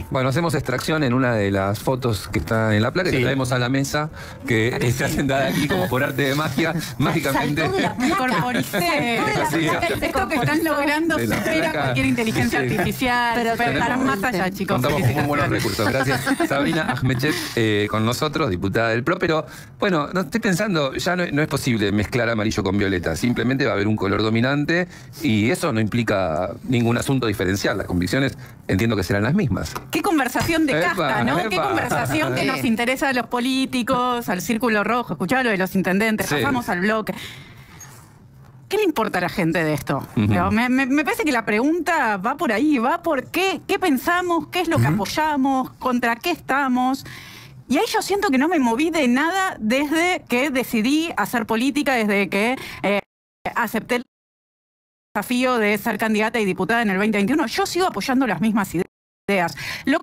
Bueno, hacemos extracción en una de las fotos que está en la placa, que traemos a la mesa, que está sentada aquí como por arte de magia, mágicamente. Corporicé. Esto que están logrando supera cualquier inteligencia artificial, pero estarán más allá, chicos. Contamos con muy buenos recursos. Gracias, Sabrina Ahmedchet, con nosotros, diputada del PRO. Pero bueno, no estoy pensando, ya no es posible mezclar amarillo con violeta. Simplemente va a haber un color dominante y eso no implica ningún asunto diferencial. Las convicciones entiendo que serán las mismas. Qué conversación de casta, ¿no? Qué conversación que nos interesa a los políticos, al Círculo Rojo, escuchá lo de los intendentes, pasamos al bloque. ¿Qué le importa a la gente de esto? Me parece que la pregunta va por ahí, va por qué pensamos, qué es lo que apoyamos, contra qué estamos. Y ahí yo siento que no me moví de nada desde que decidí hacer política, desde que acepté el desafío de ser candidata y diputada en el 2021. Yo sigo apoyando las mismas ideas. Lo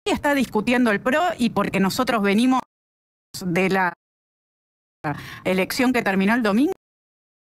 que está discutiendo el PRO, y porque nosotros venimos de la elección que terminó el domingo,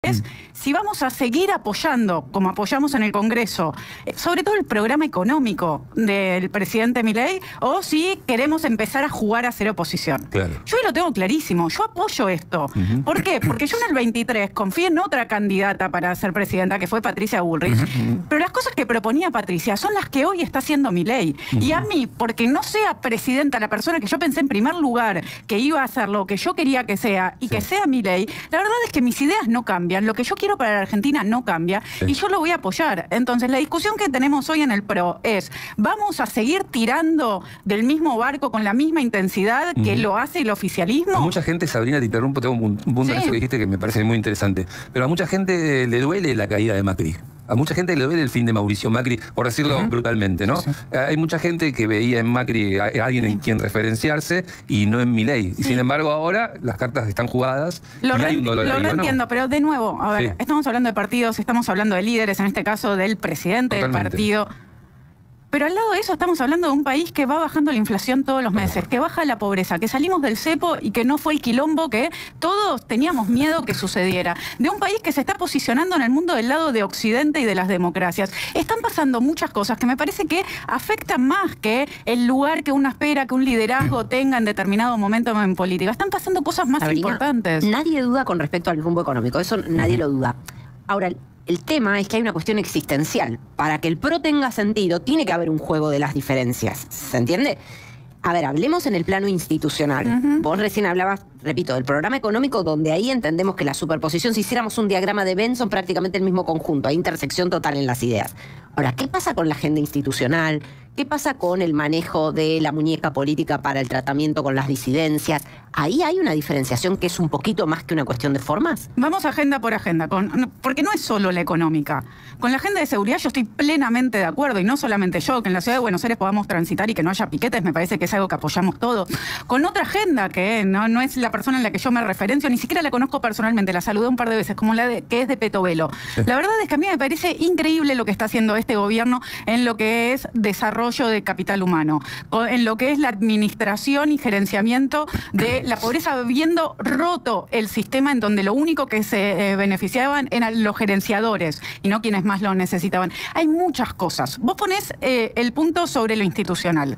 es si vamos a seguir apoyando, como apoyamos en el Congreso, sobre todo el programa económico del presidente Milei, o si queremos empezar a jugar a hacer oposición. Claro. Yo lo tengo clarísimo, yo apoyo esto. ¿Por qué? Porque yo en el 23 confié en otra candidata para ser presidenta, que fue Patricia Bullrich, pero las cosas que proponía Patricia son las que hoy está haciendo Milei. Y a mí, porque no sea presidenta la persona que yo pensé en primer lugar que iba a hacer lo que yo quería que sea, y que sea Milei, la verdad es que mis ideas no cambian. Lo que yo quiero para la Argentina no cambia y yo lo voy a apoyar. Entonces, la discusión que tenemos hoy en el PRO es, ¿vamos a seguir tirando del mismo barco con la misma intensidad que lo hace el oficialismo? A mucha gente, Sabrina, te interrumpo, tengo un punto en eso que dijiste que me parece muy interesante, pero a mucha gente le duele la caída de Macri. A mucha gente le duele el fin de Mauricio Macri, por decirlo brutalmente, ¿no? Hay mucha gente que veía en Macri a alguien en quien referenciarse y no en Milei. Y sin embargo ahora las cartas están jugadas. Lo entiendo, pero de nuevo, a ver, estamos hablando de partidos, estamos hablando de líderes, en este caso del presidente del partido. Pero al lado de eso estamos hablando de un país que va bajando la inflación todos los meses, que baja la pobreza, que salimos del cepo y que no fue el quilombo que todos teníamos miedo que sucediera. De un país que se está posicionando en el mundo del lado de Occidente y de las democracias. Están pasando muchas cosas que me parece que afectan más que el lugar que uno espera que un liderazgo tenga en determinado momento en política. Están pasando cosas más importantes. Nadie duda con respecto al rumbo económico, eso nadie lo duda. Ahora, el tema es que hay una cuestión existencial. Para que el PRO tenga sentido, tiene que haber un juego de las diferencias. ¿Se entiende? A ver, hablemos en el plano institucional. Vos recién hablabas, repito, del programa económico, donde ahí entendemos que la superposición, si hiciéramos un diagrama de Venn, son prácticamente el mismo conjunto. Hay intersección total en las ideas. Ahora, ¿qué pasa con la agenda institucional? ¿Qué pasa con el manejo de la muñeca política para el tratamiento con las disidencias? Ahí hay una diferenciación que es un poquito más que una cuestión de formas. Vamos agenda por agenda, porque no es solo la económica. Con la agenda de seguridad yo estoy plenamente de acuerdo, y no solamente yo, que en la ciudad de Buenos Aires podamos transitar y que no haya piquetes, me parece que es algo que apoyamos todos. Con otra agenda que no es la persona en la que yo me referencio, ni siquiera la conozco personalmente, la saludé un par de veces, como que es de Peto Velo. La verdad es que a mí me parece increíble lo que está haciendo este gobierno en lo que es desarrollo de capital humano, en lo que es la administración y gerenciamiento de la pobreza, habiendo roto el sistema en donde lo único que se beneficiaban eran los gerenciadores y no quienes más lo necesitaban. Hay muchas cosas. Vos ponés el punto sobre lo institucional.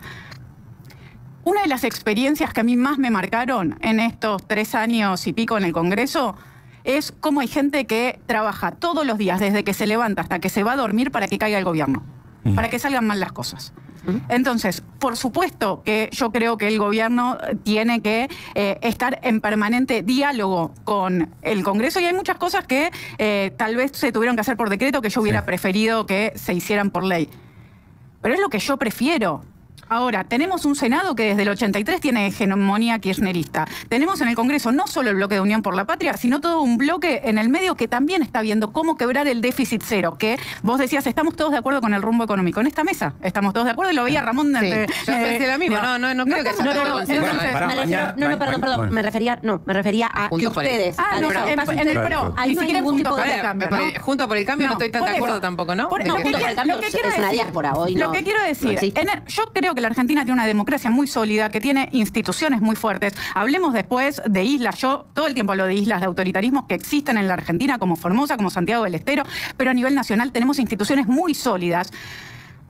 Una de las experiencias que a mí más me marcaron en estos 3 años y pico en el Congreso es cómo hay gente que trabaja todos los días, desde que se levanta hasta que se va a dormir, para que caiga el gobierno, para que salgan mal las cosas. Entonces, por supuesto que yo creo que el gobierno tiene que estar en permanente diálogo con el Congreso, y hay muchas cosas que tal vez se tuvieron que hacer por decreto que yo hubiera preferido que se hicieran por ley. Pero es lo que yo prefiero. Ahora, tenemos un Senado que desde el 83 tiene hegemonía kirchnerista. Tenemos en el Congreso no solo el bloque de Unión por la Patria, sino todo un bloque en el medio que también está viendo cómo quebrar el déficit cero, que vos decías, estamos todos de acuerdo con el rumbo económico. En esta mesa estamos todos de acuerdo, y lo veía Ramón. Yo pensé lo mismo, no creo que sea. Perdón, me refería a que ustedes... en el PRO. Ahí no hay ningún tipo de cambio, ¿no? Junto por el cambio no estoy tan de acuerdo tampoco, ¿no? Junto por el cambio es una diáspora hoy, ¿no? Lo que quiero decir, yo creo que la Argentina tiene una democracia muy sólida, que tiene instituciones muy fuertes. Hablemos después de islas. Yo todo el tiempo hablo de islas de autoritarismo que existen en la Argentina, como Formosa, como Santiago del Estero, pero a nivel nacional tenemos instituciones muy sólidas.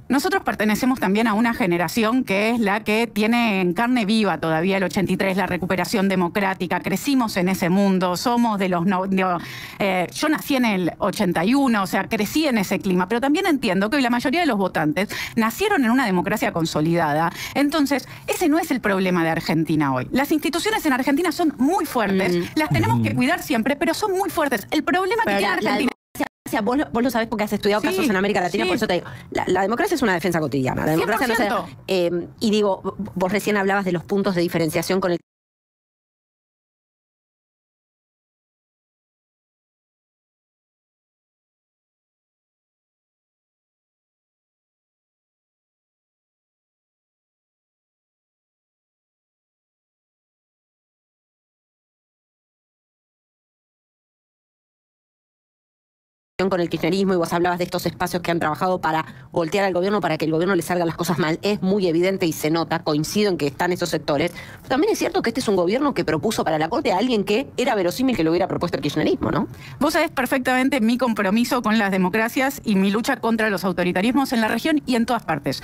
Nosotros pertenecemos también a una generación que es la que tiene en carne viva todavía el 83, la recuperación democrática. Crecimos en ese mundo, somos de los... yo nací en el 81, o sea, crecí en ese clima, pero también entiendo que hoy la mayoría de los votantes nacieron en una democracia consolidada. Entonces, ese no es el problema de Argentina hoy. Las instituciones en Argentina son muy fuertes, las tenemos que cuidar siempre, pero son muy fuertes. El problema que tiene Argentina... Vos lo sabés porque has estudiado casos en América Latina, por eso te digo, la democracia es una defensa cotidiana. La democracia no se, y digo, vos recién hablabas de los puntos de diferenciación con el con el kirchnerismo, y vos hablabas de estos espacios que han trabajado para voltear al gobierno, para que el gobierno le salgan las cosas mal. Es muy evidente y se nota, coincido en que están esos sectores. También es cierto que este es un gobierno que propuso para la Corte a alguien que era verosímil que lo hubiera propuesto el kirchnerismo, ¿no? Vos sabés perfectamente mi compromiso con las democracias y mi lucha contra los autoritarismos en la región y en todas partes.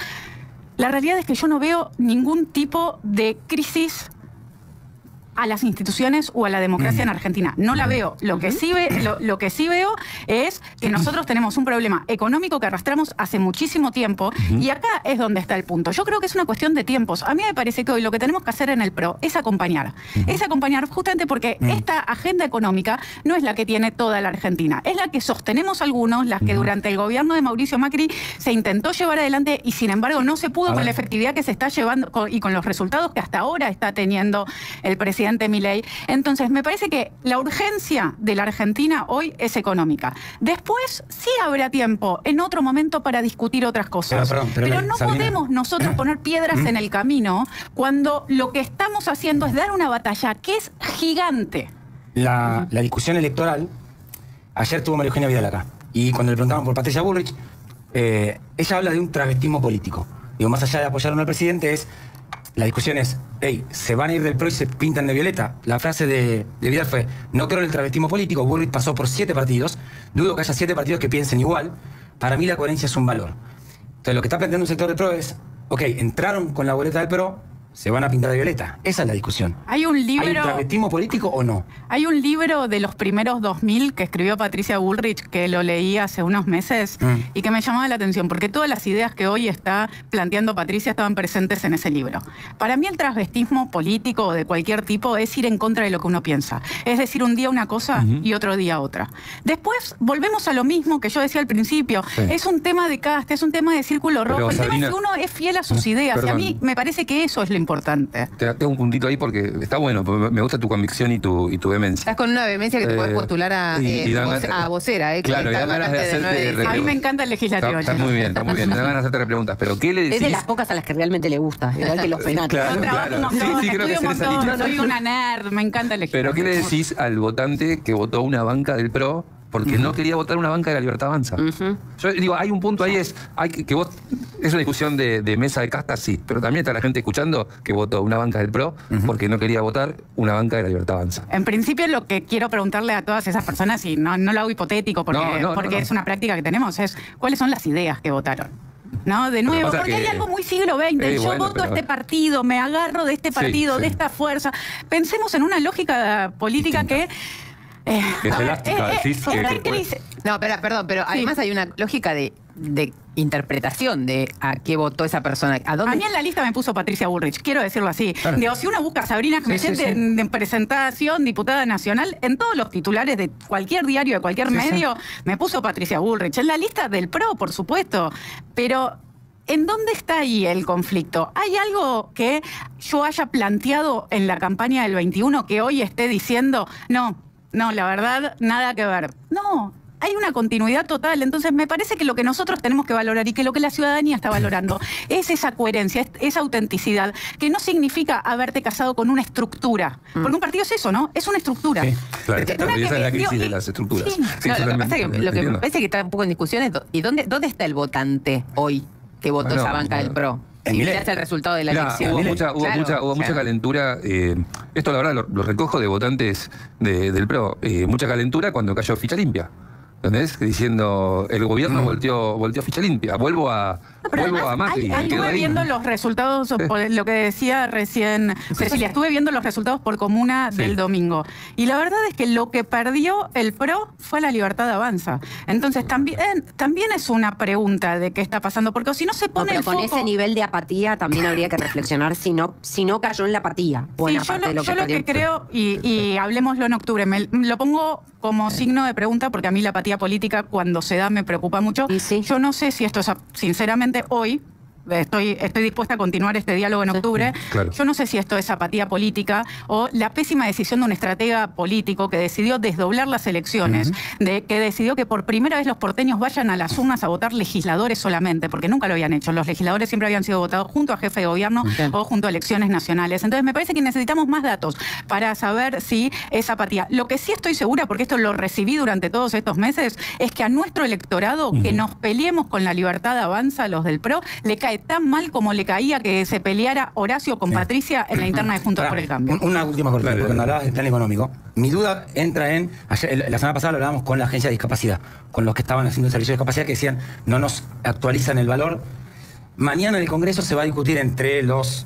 La realidad es que yo no veo ningún tipo de crisis a las instituciones o a la democracia en Argentina. No la veo. Lo que sí veo es que nosotros tenemos un problema económico que arrastramos hace muchísimo tiempo y acá es donde está el punto. Yo creo que es una cuestión de tiempos. A mí me parece que hoy lo que tenemos que hacer en el PRO es acompañar. Es acompañar justamente porque esta agenda económica no es la que tiene toda la Argentina. Es la que sostenemos algunos, las que durante el gobierno de Mauricio Macri se intentó llevar adelante y sin embargo no se pudo con la efectividad que se está llevando y con los resultados que hasta ahora está teniendo el presidente Milei. Entonces, me parece que la urgencia de la Argentina hoy es económica. Después, sí habrá tiempo en otro momento para discutir otras cosas. Pero no podemos nosotros poner piedras en el camino cuando lo que estamos haciendo es dar una batalla que es gigante. La discusión electoral, ayer tuvo María Eugenia Vidal acá, y cuando le preguntaban por Patricia Bullrich, ella habla de un travestismo político. Digo, más allá de apoyar al presidente, la discusión es, hey, se van a ir del PRO y se pintan de violeta. La frase de Vidal fue, no creo en el travestismo político. Bullrich pasó por 7 partidos, dudo que haya 7 partidos que piensen igual. Para mí la coherencia es un valor. Entonces lo que está planteando un sector del PRO es, ok, entraron con la boleta del PRO, se van a pintar de violeta. Esa es la discusión. Hay un libro... ¿Hay un travestismo político o no? Hay un libro de los primeros 2000 que escribió Patricia Bullrich, que lo leí hace unos meses y que me llamaba la atención, porque todas las ideas que hoy está planteando Patricia estaban presentes en ese libro. Para mí el travestismo político o de cualquier tipo es ir en contra de lo que uno piensa. Es decir, un día una cosa y otro día otra. Después volvemos a lo mismo que yo decía al principio. Sí. Es un tema de casta, es un tema de círculo rojo. El tema es que uno es fiel a sus ideas. Y a mí me parece que eso es lo importante. Tengo un puntito ahí porque está bueno, porque me gusta tu convicción y tu vehemencia. Estás con una vehemencia que te puedes postular a vocera. Claro, y dan ganas de hacerte... A mí me encanta el legislativo. Está muy bien, está muy bien. Me dan ganas de hacerte preguntas. Pero ¿qué le decís? Es de las pocas a las que realmente le gusta, igual que los penatos. Claro. Sí, creo que es esa línea. Soy una nerd, me encanta el legislativo. Pero ¿qué le decís al votante que votó una banca del PRO porque no quería votar una banca de la Libertad Avanza? Yo digo, hay un punto ahí, hay que vos, es una discusión de mesa de casta, sí, pero también está la gente escuchando que votó una banca del PRO porque no quería votar una banca de la Libertad Avanza. En principio lo que quiero preguntarle a todas esas personas, y no lo hago hipotético porque es una práctica que tenemos, es ¿cuáles son las ideas que votaron? No, de nuevo, porque hay algo muy siglo XX. Yo voto a este partido, me agarro de este partido, de esta fuerza. Pensemos en una lógica política que... es elástica, No, perdón, pero además hay una lógica de interpretación de a qué votó esa persona. ¿A mí en la lista me puso Patricia Bullrich, quiero decirlo así. Claro. Digo, si uno busca a Sabrina Crescente en presentación, diputada nacional, en todos los titulares de cualquier diario, de cualquier medio, me puso Patricia Bullrich. En la lista del PRO, por supuesto. Pero... ¿en dónde está ahí el conflicto? ¿Hay algo que yo haya planteado en la campaña del 21 que hoy esté diciendo, no, la verdad, nada que ver? No, hay una continuidad total. Entonces me parece que lo que nosotros tenemos que valorar y que lo que la ciudadanía está valorando es esa coherencia, esa autenticidad, que no significa haberte casado con una estructura. Porque un partido es eso, ¿no? Es una estructura. Sí, claro. Esa es la crisis de las estructuras. Lo que me parece que está un poco en discusión es, ¿y dónde está el votante hoy que votó esa banca del PRO? Y mirá el resultado de la elección. Hubo mucha calentura. Esto la verdad lo recojo de votantes del PRO. Mucha calentura cuando cayó ficha limpia. ¿Entendés? Diciendo, el gobierno volteó ficha limpia, vuelvo a Macri. Estuve viendo los resultados, por lo que decía recién Cecilia, estuve viendo los resultados por comuna del domingo. Y la verdad es que lo que perdió el PRO fue la Libertad Avanza. Entonces también es una pregunta de qué está pasando, porque si no se pone pero con ese nivel de apatía también habría que reflexionar si no cayó en la apatía. Sí, yo lo que creo, y hablemoslo en octubre, lo pongo como signo de pregunta porque a mí la apatía política cuando se da me preocupa mucho. Sí. Yo no sé si esto es, sinceramente hoy, estoy dispuesta a continuar este diálogo en octubre. Claro. Yo no sé si esto es apatía política o la pésima decisión de un estratega político que decidió desdoblar las elecciones, que decidió que por primera vez los porteños vayan a las urnas a votar legisladores solamente, porque nunca lo habían hecho. Los legisladores siempre habían sido votados junto a jefe de gobierno o junto a elecciones nacionales. Entonces me parece que necesitamos más datos para saber si es apatía. Lo que sí estoy segura, porque esto lo recibí durante todos estos meses, es que a nuestro electorado que nos peleemos con la Libertad Avanza, los del PRO, le cae tan mal como le caía que se peleara Horacio con Patricia en la interna de Juntos por el Cambio. Una última cortita, porque cuando hablabas del plan económico, mi duda entra en, la semana pasada lo hablábamos con la agencia de discapacidad, con los que estaban haciendo el servicio de discapacidad, que decían, no nos actualizan el valor. Mañana en el Congreso se va a discutir entre los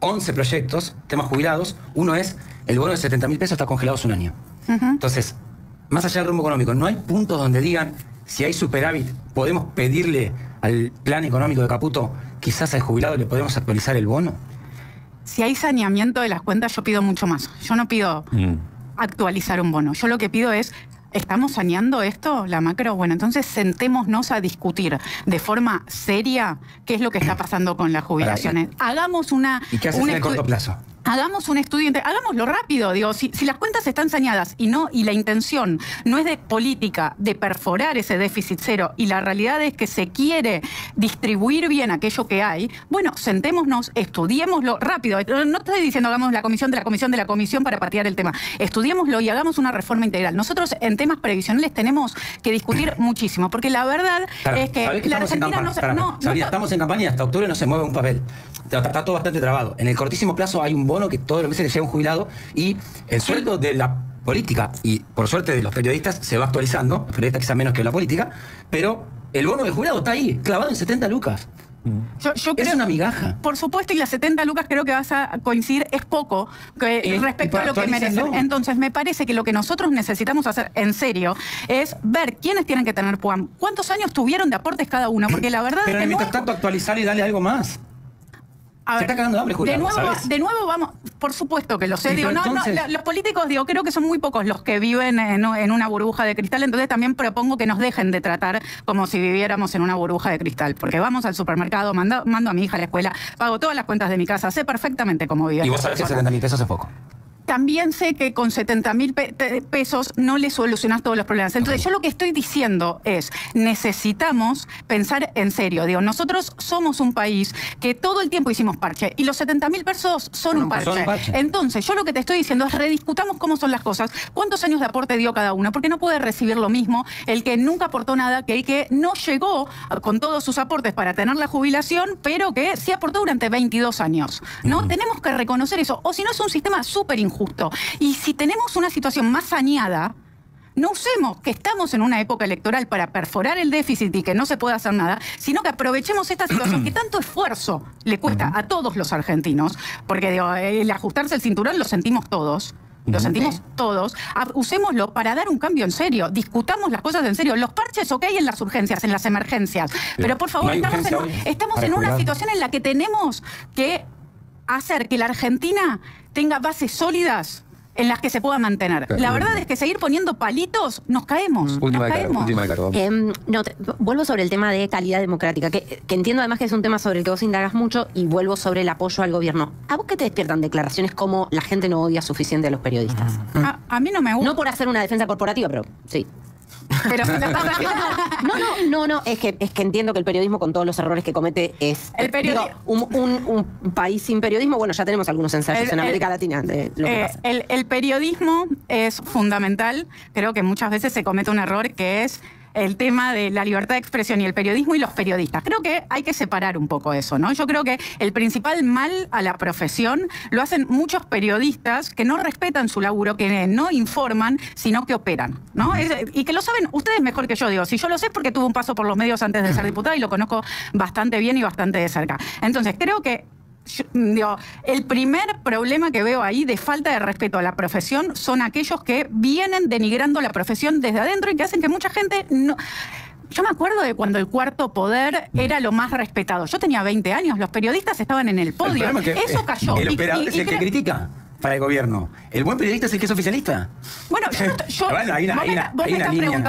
11 proyectos, temas jubilados, uno es, el bono de 70.000 pesos está congelado hace un año. Entonces, más allá del rumbo económico, ¿no hay puntos donde digan, si hay superávit, podemos pedirle al plan económico de Caputo, quizás al jubilado le podemos actualizar el bono? Si hay saneamiento de las cuentas, yo pido mucho más. Yo no pido actualizar un bono. Yo lo que pido es, ¿estamos saneando esto, la macro? Bueno, entonces sentémonos a discutir de forma seria qué es lo que está pasando con las jubilaciones. Hagamos una... ¿Y qué haces en el corto plazo? Hagamos un estudio, hagámoslo rápido, digo, si las cuentas están saneadas y la intención no es de política, de perforar ese déficit cero, y la realidad es que se quiere distribuir bien aquello que hay, bueno, sentémonos, estudiémoslo rápido. No estoy diciendo hagamos la comisión de la comisión de la comisión para patear el tema. Estudiémoslo y hagamos una reforma integral. Nosotros en temas previsionales tenemos que discutir muchísimo, porque la verdad es que la Argentina estamos en campaña y hasta octubre no se mueve un papel. Está todo bastante trabado. En el cortísimo plazo hay un bono que todos los meses le llega un jubilado y el sueldo de la política y por suerte de los periodistas se va actualizando, los periodistas quizá menos que la política, pero el bono del jubilado está ahí, clavado en 70 lucas. Yo creo, es una migaja. Por supuesto, y las 70 lucas creo que vas a coincidir, es poco respecto a lo que merecen. Entonces, me parece que lo que nosotros necesitamos hacer en serio es ver quiénes tienen que tener PUAM, cuántos años tuvieron de aportes cada uno, porque la verdad pero es que mientras tanto actualizar y darle algo más. Se está cagando de hambre, Julián, de nuevo vamos, por supuesto que lo sé. Digo, entonces... los políticos, creo que son muy pocos los que viven en una burbuja de cristal, entonces también propongo que nos dejen de tratar como si viviéramos en una burbuja de cristal, porque vamos al supermercado, mando a mi hija a la escuela, pago todas las cuentas de mi casa, sé perfectamente cómo vive. Y vos sabés que 70.000 pesos es poco. También sé que con 70.000 pesos no le solucionás todos los problemas. Entonces, yo lo que estoy diciendo es, necesitamos pensar en serio. Nosotros somos un país que todo el tiempo hicimos parche y los 70.000 pesos son un parche. Entonces, yo lo que te estoy diciendo es rediscutamos cómo son las cosas, cuántos años de aporte dio cada uno, porque no puede recibir lo mismo el que nunca aportó nada que el que no llegó con todos sus aportes para tener la jubilación, pero que sí aportó durante 22 años. Tenemos que reconocer eso, o si no es un sistema súper injusto. Y si tenemos una situación más saneada, no usemos que estamos en una época electoral para perforar el déficit y que no se puede hacer nada, sino que aprovechemos esta situación que tanto esfuerzo le cuesta a todos los argentinos, porque el ajustarse el cinturón lo sentimos todos. Lo sentimos todos. Usémoslo para dar un cambio en serio. Discutamos las cosas en serio. Los parches, ok, en las urgencias, en las emergencias. Pero por favor, estamos en una situación en la que tenemos que hacer que la Argentina tenga bases sólidas en las que se pueda mantener. La verdad es que seguir poniendo palitos, nos caemos. Última de cargo. Vuelvo sobre el tema de calidad democrática, que entiendo además que es un tema sobre el que vos indagas mucho, y vuelvo sobre el apoyo al gobierno. ¿A vos qué te despiertan declaraciones como la gente no odia suficiente a los periodistas? A mí no me gusta. No por hacer una defensa corporativa, pero sí. Pero no, es que entiendo que el periodismo, con todos los errores que comete, es un país sin periodismo. Bueno, ya tenemos algunos ensayos en América Latina de lo que pasa. El periodismo es fundamental. Creo que muchas veces se comete un error que es el tema de la libertad de expresión y el periodismo y los periodistas. Creo que hay que separar un poco eso, ¿no? Yo creo que el principal mal a la profesión lo hacen muchos periodistas que no respetan su laburo, que no informan, sino que operan, ¿no? Y que lo saben ustedes mejor que yo, digo. Si yo lo sé es porque tuve un paso por los medios antes de ser diputada y lo conozco bastante bien y bastante de cerca. Entonces, creo que el primer problema que veo ahí de falta de respeto a la profesión son aquellos que vienen denigrando la profesión desde adentro y que hacen que mucha gente no... Yo me acuerdo de cuando el Cuarto Poder era lo más respetado. Yo tenía 20 años, los periodistas estaban en el podio. Eso cayó. El operador es el que critica para el gobierno. ¿El buen periodista es el que es oficialista? Bueno, bueno, hay una línea.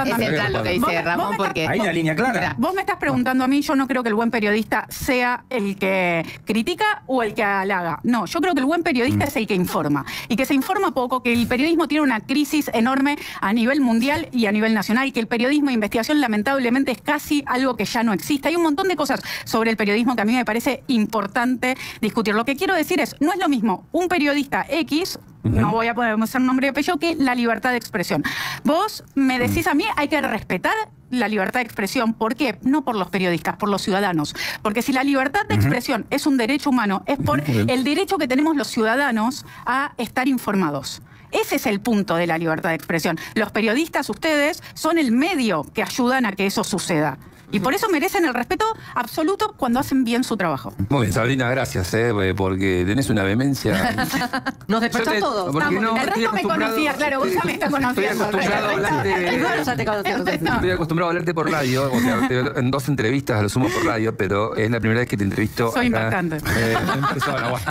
Es central lo que dice Ramón, porque... Hay una línea clara. Vos me estás preguntando a mí, yo no creo que el buen periodista sea el que critica o el que halaga. No, yo creo que el buen periodista es el que informa. Y que se informa poco, que el periodismo tiene una crisis enorme a nivel mundial y a nivel nacional, y que el periodismo de investigación lamentablemente es casi algo que ya no existe. Hay un montón de cosas sobre el periodismo que a mí me parece importante discutir. Lo que quiero decir es, no es lo mismo un periodista X, no voy a poder hacer nombre y apellido, que la libertad de expresión. Vos me decís a mí, hay que respetar la libertad de expresión. ¿Por qué? No por los periodistas, por los ciudadanos. Porque si la libertad de expresión es un derecho humano, es por el derecho que tenemos los ciudadanos a estar informados. Ese es el punto de la libertad de expresión. Los periodistas, ustedes, son el medio que ayudan a que eso suceda. Y por eso merecen el respeto absoluto cuando hacen bien su trabajo. Muy bien, Sabrina, gracias, porque tenés una vehemencia. Nos despertó todos. El resto me conocía, claro, vos ya me estás conociendo. Estoy acostumbrado a hablarte por radio, o sea, en 2 entrevistas lo sumo por radio, pero es la primera vez que te entrevisto. Soy impactante.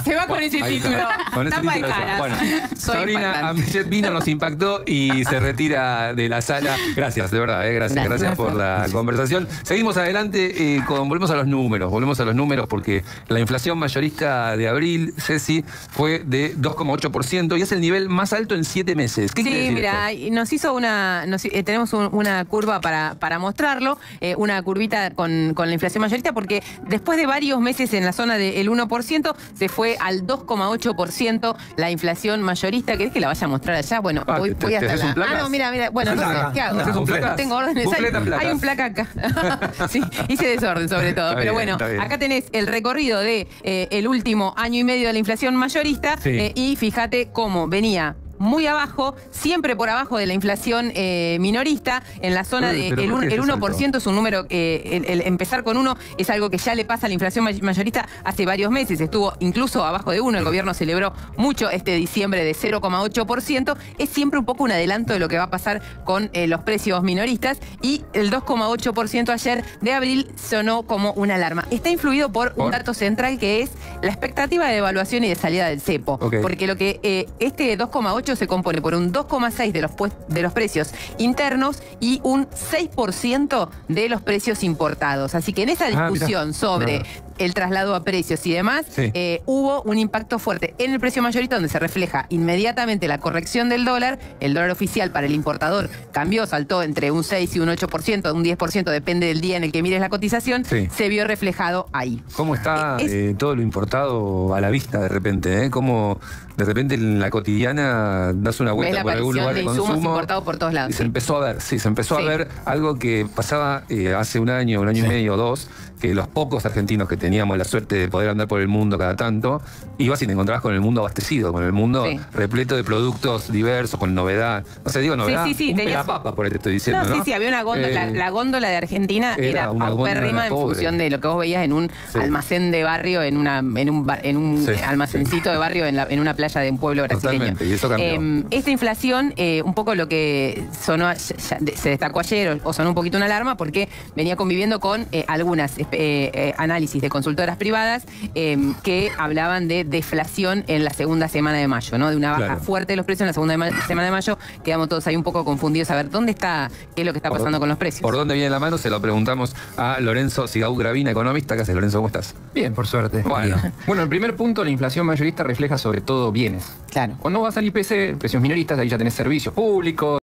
Se va con ese título. Con ese Tapa de título. caras. Bueno, Soy Sabrina impactante. Amillet vino, nos impactó y se retira de la sala. Gracias, de verdad, gracias por la conversación. Seguimos adelante, volvemos a los números porque la inflación mayorista de abril, Ceci, fue de 2,8% y es el nivel más alto en 7 meses. ¿Qué quiere Sí, decir mira, esto? nos hizo tenemos una curva para mostrarlo, una curvita con la inflación mayorista, porque después de varios meses en la zona del 1%, se fue al 2,8% la inflación mayorista. ¿Querés que la vaya a mostrar allá? Bueno, voy hasta haces un allá. placas? No, mira, bueno, no sé, ¿qué hago? ¿Haces un placas? Tengo órdenes, hay un placa acá. Sí, hice desorden sobre todo. Está Pero bien, bueno, acá tenés el recorrido de el último año y medio de la inflación mayorista, y fíjate cómo venía muy abajo, siempre por abajo de la inflación minorista, en la zona del 1%. Es un número, el empezar con 1 es algo que ya le pasa a la inflación mayorista hace varios meses. Estuvo incluso abajo de 1, el gobierno celebró mucho este diciembre de 0,8%. Es siempre un poco un adelanto de lo que va a pasar con los precios minoristas, y el 2,8% ayer de abril sonó como una alarma. Está influido por un dato central, que es la expectativa de devaluación y de salida del cepo. Porque lo que este 2,8 se compone por un 2,6 de los precios internos y un 6% de los precios importados. Así que en esa discusión sobre el traslado a precios y demás, hubo un impacto fuerte en el precio mayorista, donde se refleja inmediatamente la corrección del dólar. El dólar oficial para el importador cambió, saltó entre un 6 y un 8%, un 10%, depende del día en el que mires la cotización, se vio reflejado ahí. ¿Cómo está todo lo importado a la vista de repente? ¿Cómo de repente en la cotidiana das una vuelta por algún lugar de consumo importados por todos lados? Y se empezó a ver, se empezó a ver algo que pasaba hace un año y medio o 2, que los pocos argentinos que teníamos la suerte de poder andar por el mundo cada tanto, ibas y te encontrabas con el mundo abastecido, con el mundo repleto de productos diversos, con novedad. No sé, digo novedad, un pelapapa, por ahí te estoy diciendo, ¿no? Sí, había una góndola, la góndola de Argentina era paupérrima en función de lo que vos veías en un almacén de barrio, en un almacencito de barrio en una playa de un pueblo brasileño. Totalmente, y eso cambió. Esta inflación, un poco lo que sonó, se destacó ayer, o sonó un poquito una alarma, porque venía conviviendo con algunas análisis de consultoras privadas que hablaban de deflación en la segunda semana de mayo, ¿no? De una baja fuerte de los precios en la segunda semana de mayo. Quedamos todos ahí un poco confundidos a ver dónde está, qué es lo que está pasando con los precios. ¿Por dónde viene la mano? Se lo preguntamos a Lorenzo Sigau Gravina, economista. ¿Qué haces, Lorenzo? ¿Cómo estás? Bien, por suerte. Bueno, el primer punto, la inflación mayorista refleja sobre todo bienes. Claro. Cuando vas al IPC, precios minoristas, ahí ya tenés servicios públicos,